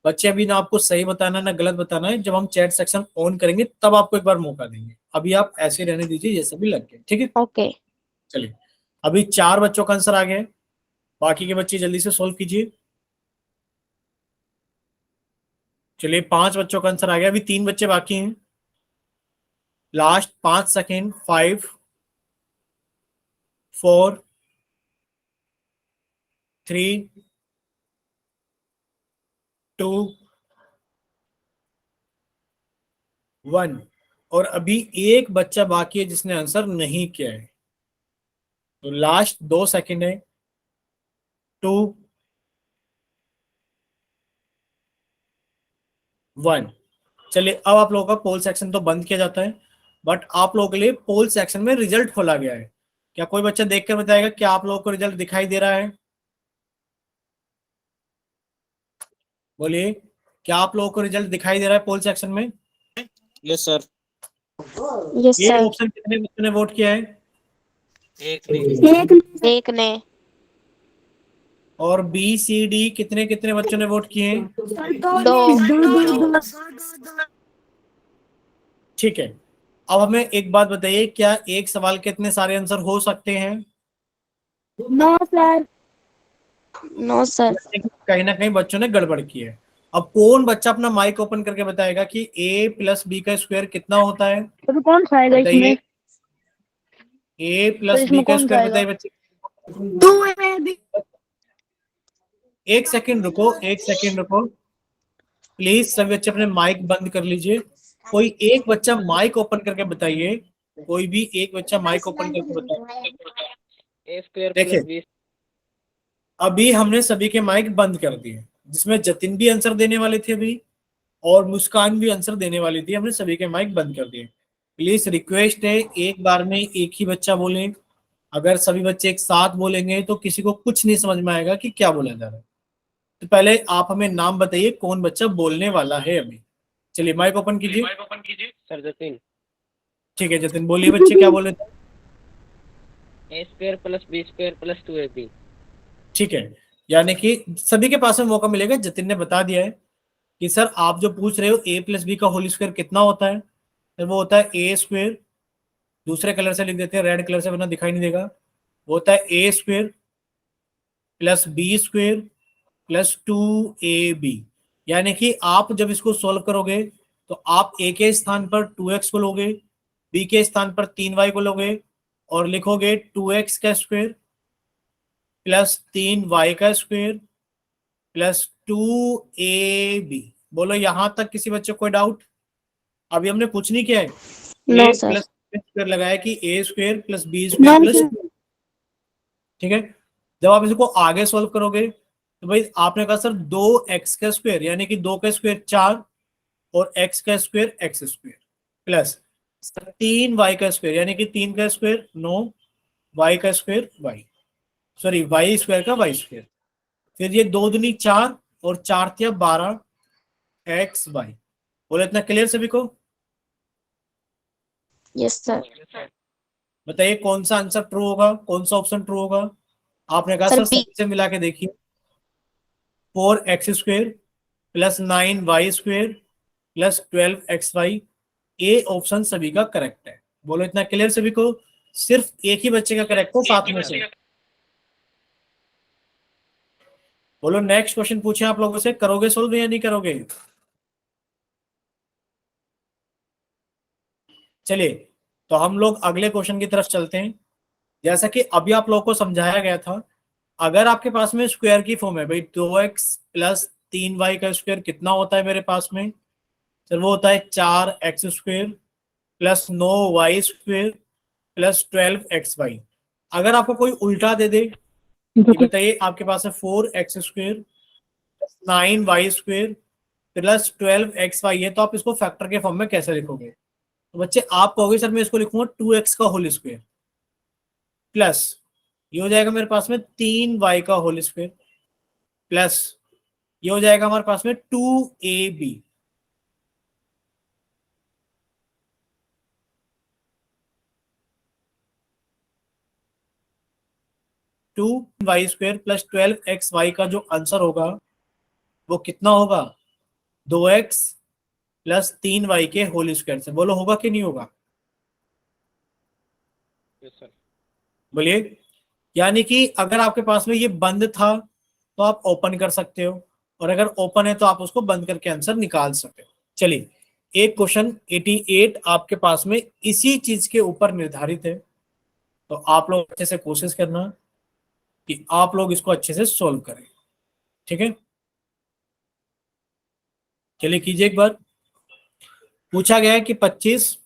बच्चे, अभी ना आपको सही बताना है ना गलत बताना है, जब हम चैट सेक्शन ऑन करेंगे तब आपको एक बार मौका देंगे, अभी आप ऐसे रहने दीजिए जैसे भी लग गए। ठीक है, ओके। चलिए, अभी 4 बच्चों का आंसर आ गया है, बाकी के बच्चे जल्दी से सोल्व कीजिए। चलिए, 5 बच्चों का आंसर आ गया, अभी 3 बच्चे बाकी हैं। Last 5 second, 5 4 3 2 1। और अभी एक बच्चा बाकी है जिसने आंसर नहीं किया है, तो लास्ट 2 सेकेंड है। 2 1। चलिए, अब आप लोगों का पोल सेक्शन तो बंद किया जाता है, बट आप लोगों के लिए पोल सेक्शन में रिजल्ट खोला गया है। क्या कोई बच्चा देखकर बताएगा क्या आप लोगों को रिजल्ट दिखाई दे रहा है? बोलिए, क्या आप लोगों को रिजल्ट दिखाई दे रहा है पोल सेक्शन में? Yes sir. Yes, ए sir. ऑप्शन कितने बच्चों ने वोट किया है? एक ने। एक ने. और बी सी डी कितने कितने बच्चों ने वोट किए हैं? दो. ठीक है, अब हमें एक बात बताइए, क्या एक सवाल के इतने सारे आंसर हो सकते हैं? No, sir. No, sir. कहीं ना कहीं बच्चों ने गड़बड़ की है। अब कौन बच्चा अपना माइक ओपन करके बताएगा कि a प्लस बी का स्क्वायर कितना होता है? तो कौन खाएगा बताइए, इसमें? a तो प्लस इसमें बी का कौन स्क्वायर खाएगा? बताइए बच्चे। दो है. एक सेकंड रुको, एक सेकंड रुको, प्लीज सभी बच्चे अपने माइक बंद कर लीजिए। कोई एक बच्चा माइक ओपन करके बताइए, कोई भी एक बच्चा माइक ओपन करके बताइए। ए स्क्वायर देखिए, प्लस बी। अभी हमने सभी के माइक बंद कर दिए, जिसमें जतिन भी आंसर देने वाले थे अभी, और मुस्कान भी आंसर देने वाली थी। हमने सभी के माइक बंद कर दिए। प्लीज रिक्वेस्ट है, एक बार में एक ही बच्चा बोले। अगर सभी बच्चे एक साथ बोलेंगे तो किसी को कुछ नहीं समझ में आएगा कि क्या बोला जा रहा है। तो पहले आप हमें नाम बताइए, कौन बच्चा बोलने वाला है अभी। चलिए माइक ओपन कीजिए। सर जतिन। ठीक है जतिन, बोलिए बच्चे क्या बोले थे? A square plus B square plus 2ab। ठीक है, यानी कि सभी के पास में मौका मिलेगा। जतिन ने बता दिया है कि सर आप जो पूछ रहे हो a प्लस बी का होल स्क्वायर कितना होता है, तो वो होता है ए स्क्वायर, दूसरे कलर से लिख देते हैं, रेड कलर से, वरना दिखाई नहीं देगा। वो होता है A square plus B square plus 2ab। यानी कि आप जब इसको सॉल्व करोगे तो आप ए के स्थान पर 2x को लोगे, बी के स्थान पर 3y को लोगे, और लिखोगे 2x का स्क्वायर प्लस 3y का स्क्वायर प्लस 2ab। बोलो यहां तक किसी बच्चे को कोई डाउट? अभी हमने कुछ नहीं किया है, No, A sir. Plus square लगाया कि A square plus B square plus, ठीक है। जब आप इसको आगे सॉल्व करोगे तो भाई आपने कहा सर 2x का स्क्वायर, यानी कि 2 का स्क्वायर 4, और x का square x square plus 3y का स्क्वायर, यानी कि 3 का स्क्वायर 9, y का square y, sorry y square का y स्क्वायर। फिर ये 2 दूनी 4 और 4 तिया 12 x y। बोले इतना क्लियर सभी को? Yes, sir. बताइए कौन सा आंसर ट्रू होगा, कौन सा ऑप्शन ट्रू होगा? आपने कहा Sir, सर B. सभी से मिला के देखिए, 4x square plus 9y square plus 12xy। A option सभी का करेक्ट है। बोलो इतना क्लियर सभी को? सिर्फ एक ही बच्चे का करेक्ट है साथ में से। बोलो नेक्स्ट क्वेश्चन पूछे आप लोगों से, करोगे सोल्व या नहीं करोगे? चलिए, तो हम लोग अगले क्वेश्चन की तरफ चलते हैं। जैसा कि अभी आप लोगों को समझाया गया था, अगर आपके पास में स्क्वायर की फॉर्म है भाई, 2x प्लस 3y का स्क्वायर कितना होता है मेरे पास में? सर वो होता है 4x square plus 9y square plus 12xy। अगर आपको कोई उल्टा दे दे, ये बताइए, आपके पास है 4x square 9y square plus 12xy है, तो आप इसको फैक्टर के फॉर्म में कैसे लिखोगे? तो बच्चे आप कहोगे सर मैं इसको लिखूंगा 2x का होल स्क्वायर प्लस, ये हो जाएगा मेरे पास में 3y का होल स्क्वायर प्लस, ये हो जाएगा हमारे पास में 2ab। 2y square plus 12xy का जो आंसर होगा वो कितना होगा? 2x प्लस 3y के होल स्क्वायर से। बोलो होगा कि नहीं होगा? Yes sir. बोलिए। यानी कि अगर आपके पास में ये बंद था तो आप ओपन कर सकते हो, और अगर ओपन है तो आप उसको बंद करके आंसर निकाल सकते हो। चलिए, एक क्वेश्चन 88 आपके पास में इसी चीज के ऊपर निर्धारित है, तो आप लोग अच्छे से कोशिश करना कि आप लोग इसको अच्छे से सोल्व करें, ठीक है। चलिए कीजिए एक बार। पूछा गया है कि 25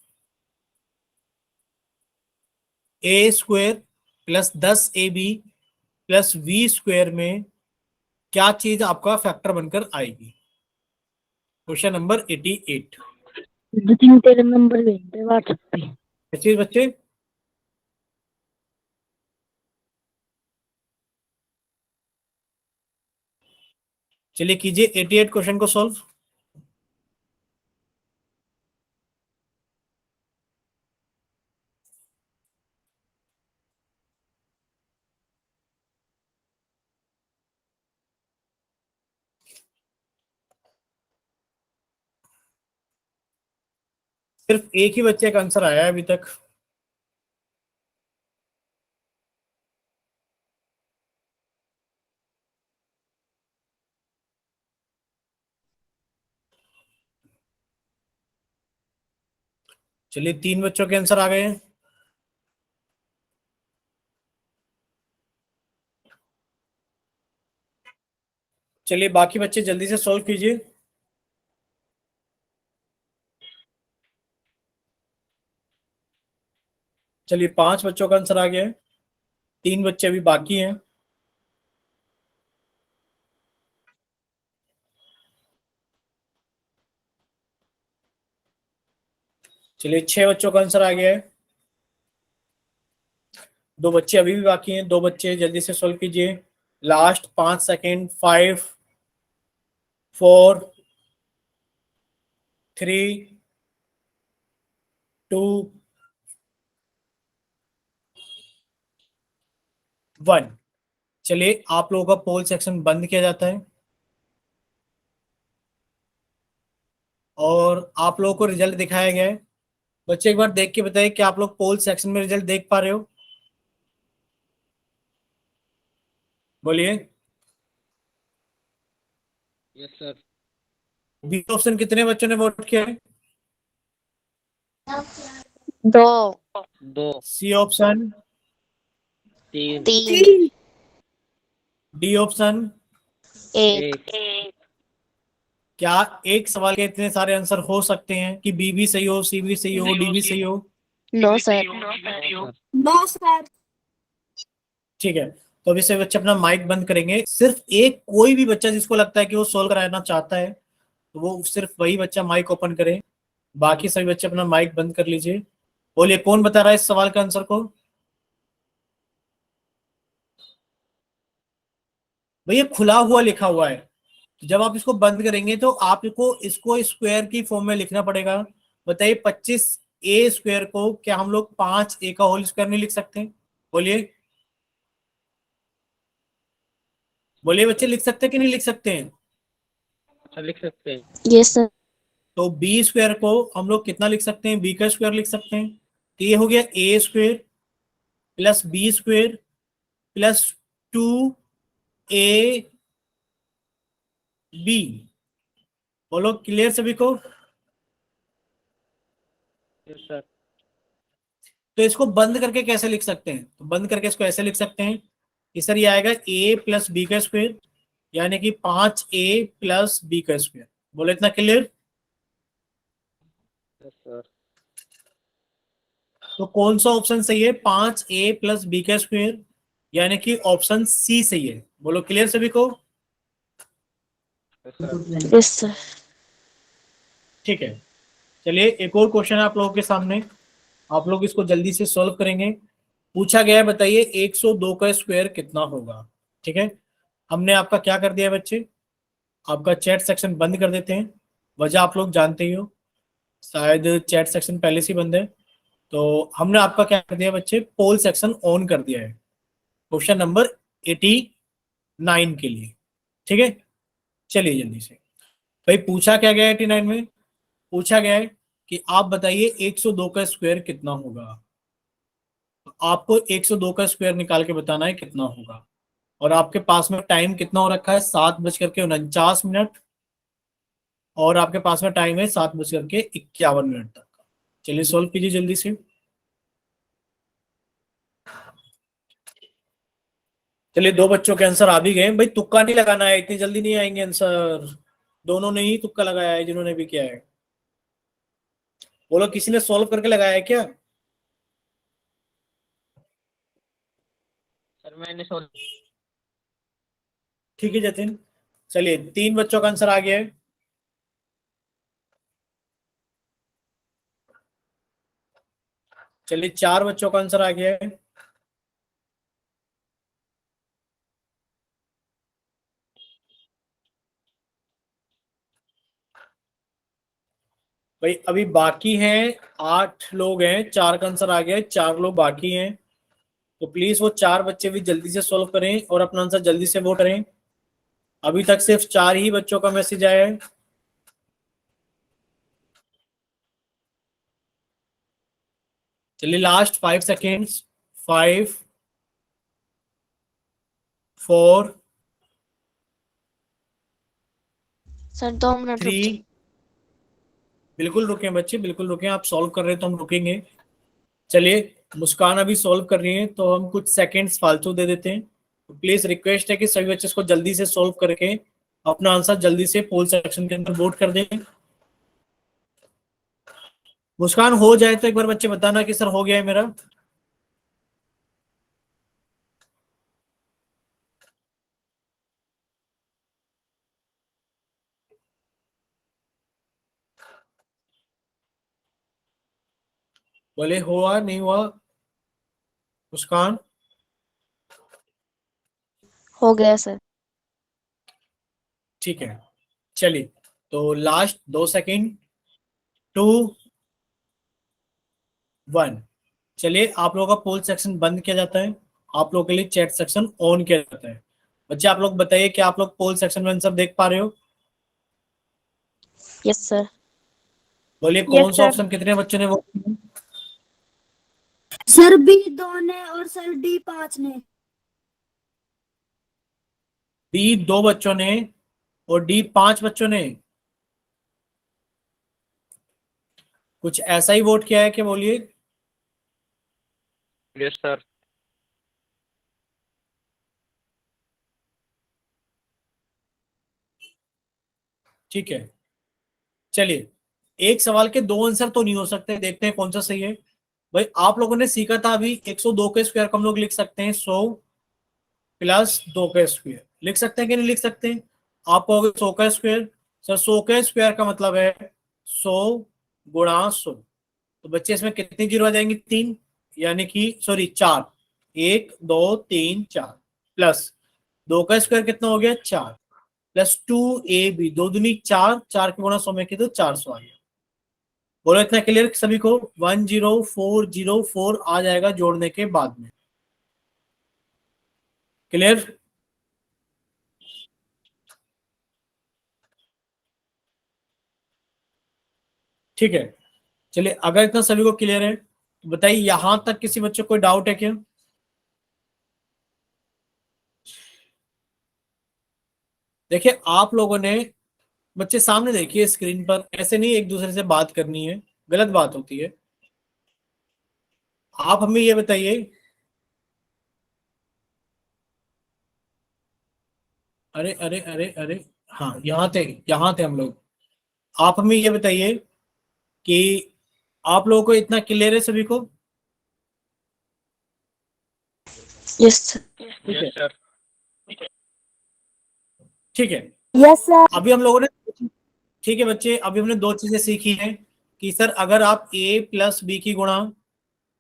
A square plus 10ab plus v square में क्या चीज आपका फैक्टर बनकर आएगी? Question number 88। दो तीन तेरे नंबर भेज दे व्हाट्सएप पे। क्या चीज बच्चे? चलिए कीजिए 88 क्वेश्चन को सॉल्व। सिर्फ एक ही बच्चे का आंसर आया है अभी तक। चलिए 3 बच्चों के आंसर आ गए हैं। चलिए बाकी बच्चे जल्दी से सॉल्व कीजिए। चलिए 5 बच्चों का आंसर आ गया है, 3 बच्चे अभी बाकी हैं। चलिए 6 बच्चों का आंसर आ गया है, 2 बच्चे अभी भी बाकी हैं, 2 बच्चे जल्दी से सॉल्व कीजिए। Last 5 second, 5, 4, 3, 2, 1। चलिए आप लोगों का पोल सेक्शन बंद किया जाता है और आप लोगों को रिजल्ट दिखाया गया है। बच्चे एक बार देख के बताइए कि आप लोग पोल सेक्शन में रिजल्ट देख पा रहे हो? बोलिए। Yes sir. बी ऑप्शन कितने बच्चों ने वोट किया है? 2 2 सी ऑप्शन, 3 3 डी ऑप्शन। 1 1 क्या एक सवाल के इतने सारे आंसर हो सकते हैं कि बी भी सही हो, सी भी सही हो, डी भी सही हो? No sir. No sir. ठीक है, तो अभी से बच्चे अपना माइक बंद करेंगे। सिर्फ एक कोई भी बच्चा जिसको लगता है कि वो सोल्व कराना चाहता है तो वो सिर्फ वही बच्चा माइक ओपन करे, बाकी सभी बच्चे अपना माइक बंद कर लीजिए। बोलिए कौन बता रहा है इस सवाल का आंसर को? भैया खुला हुआ लिखा हुआ है, जब आप इसको बंद करेंगे तो आपको इसको स्क्वायर की फॉर्म में लिखना पड़ेगा। बताइए 25a² को क्या हम लोग 5a का होल स्क्वायर नहीं लिख सकते? बोलिए, बोलिए बच्चे, लिख सकते हैं कि नहीं लिख सकते हैं? अच्छा लिख सकते हैं। Yes sir. तो b² को हम लोग कितना लिख सकते हैं? b का स्क्वायर लिख सकते हैं। तो ये हो गया a² plus b² plus 2ab। बोलो क्लियर सभी को? Yes sir. तो इसको बंद करके कैसे लिख सकते हैं? तो बंद करके इसको ऐसे लिख सकते हैं कि सर ये आएगा a प्लस बी का स्क्वायर, यानी कि 5a प्लस बी का स्क्वायर। बोलो इतना क्लियर? Yes sir. तो कौन सा ऑप्शन सही है? 5a प्लस बी का स्क्वायर, यानी कि ऑप्शन सी सही है। बोलो क्लियर सभी को? Yes sir. Yes sir. ठीक है, चलिए एक और क्वेश्चन है आप लोगों के सामने, आप लोग इसको जल्दी से सॉल्व करेंगे। पूछा गया है, बताइए 102 का स्क्वायर कितना होगा? ठीक है, हमने आपका क्या कर दिया है बच्चे, आपका चैट सेक्शन बंद कर देते हैं। वजह आप लोग जानते ही हो, शायद चैट सेक्शन पहले से ही बंद है। तो हमने आपका क्या कर दिया बच्चे, पोल सेक्शन ऑन कर दिया है क्वेश्चन नंबर 89 के लिए। ठीक है, चलिए जल्दी से। भाई पूछा क्या गया है 89 में? पूछा गया है कि आप बताइए 102 का स्क्वायर कितना होगा। तो आपको 102 का स्क्वायर निकाल के बताना है कितना होगा। और आपके पास में टाइम कितना हो रखा है? 7:49 और आपके पास में टाइम है 7:51 तक का। चलिए सॉल्व कीजिए जल्दी से। चलिए 2 बच्चों के आंसर आ भी गए। भाई तुक्का नहीं लगाना है, इतनी जल्दी नहीं आएंगे आंसर। दोनों ने ही तुक्का लगाया है जिन्होंने भी किया है। बोलो किसी ने सॉल्व करके लगाया है क्या? सर मैंने सोच। ठीक है जतिन, चलिए 3 बच्चों का आंसर आ गया है। चलिए 4 बच्चों का आंसर आ गया है। भाई अभी बाकी हैं 8 लोग हैं, 4 का आंसर आ गया है, 4 लोग बाकी हैं। तो प्लीज वो 4 बच्चे भी जल्दी से सॉल्व करें और अपना आंसर जल्दी से वोट करें। अभी तक सिर्फ 4 ही बच्चों का मैसेज आया है। चलिए लास्ट 5 सेकेंड्स। 5 4 सर 2 मिनट रुक 3। जाइए। बिल्कुल रुकें बच्चे, बिल्कुल रुकें। आप सॉल्व कर रहे हैं तो हम रुकेंगे। चलिए मुस्कान अभी सॉल्व कर रही है तो हम कुछ सेकंड्स फालतू दे देते हैं। तो प्लीज रिक्वेस्ट है कि सभी बच्चे इसको जल्दी से सॉल्व करके अपना आंसर जल्दी से पोल सेक्शन के अंदर वोट कर दें। मुस्कान हो जाए तो एक बार बच्चे बताना कि सर हो गया है मेरा। बोले हुआ नहीं हुआ मुस्कान? हो गया सर। ठीक है चलिए, तो लास्ट 2 सेकंड। 2 1। चलिए आप लोगों का पोल सेक्शन बंद किया जाता है, आप लोगों के लिए चैट सेक्शन ऑन किया जाता है। बच्चे आप लोग बताइए कि आप लोग पोल सेक्शन में आंसर देख पा रहे हो? Yes sir. बोलिए कौन सा ऑप्शन कितने बच्चों ने वोट किया? सर B2 ने और सर D5 ने। डी 2 बच्चों ने और डी 5 बच्चों ने। कुछ ऐसा ही वोट किया है कि बोलिए। Yes sir. ठीक है चलिए, एक सवाल के 2 आंसर तो नहीं हो सकते, देखते हैं कौन सा सही है। भाई आप लोगों ने सीखा था अभी 102 के स्क्वायर को हम लोग लिख सकते हैं 100 प्लस 2 का स्क्वायर। लिख सकते हैं कि नहीं लिख सकते हैं? आप कहोगे 100 का स्क्वायर, सर 100 का स्क्वायर का मतलब है 100 गुणा 100। तो बच्चे इसमें कितनी जीरो आ जाएंगी? 3, यानी कि सॉरी 4। 1 2 3 4 प्लस 2 का स्क्वायर कितना हो गया? 4 प्लस 2ab, 2 दूनी 4, 4 के गुणा 100 में की तो 400 आ गया। बोलो इतना क्लियर सभी को? 10404 आ जाएगा जोड़ने के बाद में। क्लियर? ठीक है चलिए, अगर इतना सभी को क्लियर है तो बताइए यहां तक किसी बच्चे को कोई डाउट है क्या? देखिए आप लोगों ने, बच्चे सामने देखिए स्क्रीन पर, ऐसे नहीं एक दूसरे से बात करनी है, गलत बात होती है। आप हमें ये बताइए, अरे अरे अरे अरे, हाँ यहाँ थे हम लोग। आप हमें ये बताइए कि आप लोगों को इतना क्लियर है सभी को? Yes sir. ठीक है यस सर। ठीक है। Yes sir. अभी हम लोगों ने, ठीक है बच्चे, अभी हमने 2 चीजें सीखी हैं कि सर अगर आप a प्लस बी की गुणा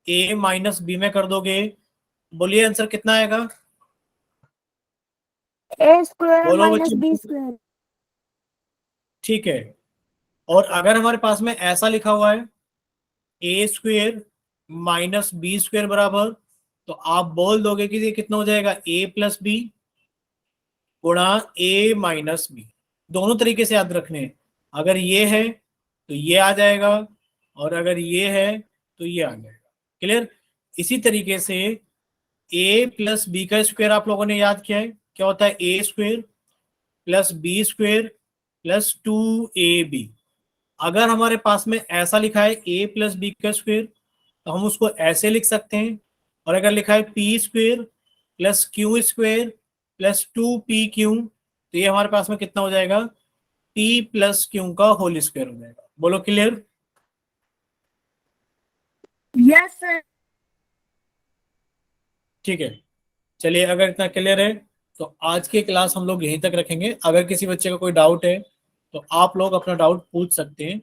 a माइनस बी में कर दोगे, बोलिए आंसर कितना आएगा? A स्क्वायर बोलो माइनस बच्चे। B square. ठीक है, और अगर हमारे पास में ऐसा लिखा हुआ है ए स्क्वेयर माइनस बी स्क्वेयर बराबर, तो आप बोल दोगे कि ये कितना हो जाएगा? a प्लस बी गुणा a माइनस बी। दोनों तरीके से याद रखने हैं, अगर ये है तो ये आ जाएगा, और अगर ये है तो ये आ जाएगा। क्लियर? इसी तरीके से a प्लस बी का स्क्वायर आप लोगों ने याद किया है, क्या होता है? a square plus B square plus 2ab। अगर हमारे पास में ऐसा लिखा है a प्लस बी का स्क्वायर, तो हम उसको ऐसे लिख सकते हैं। और अगर लिखा है P square plus Q square plus 2pq, तो ये हमारे पास में कितना हो जाएगा? p प्लस क्यू का होल स्क्वायर हो जाएगा। बोलो क्लियर? Yes sir. ठीक है चलिए, अगर इतना क्लियर है तो आज की क्लास हम लोग यहीं तक रखेंगे। अगर किसी बच्चे का कोई डाउट है तो आप लोग अपना डाउट पूछ सकते हैं।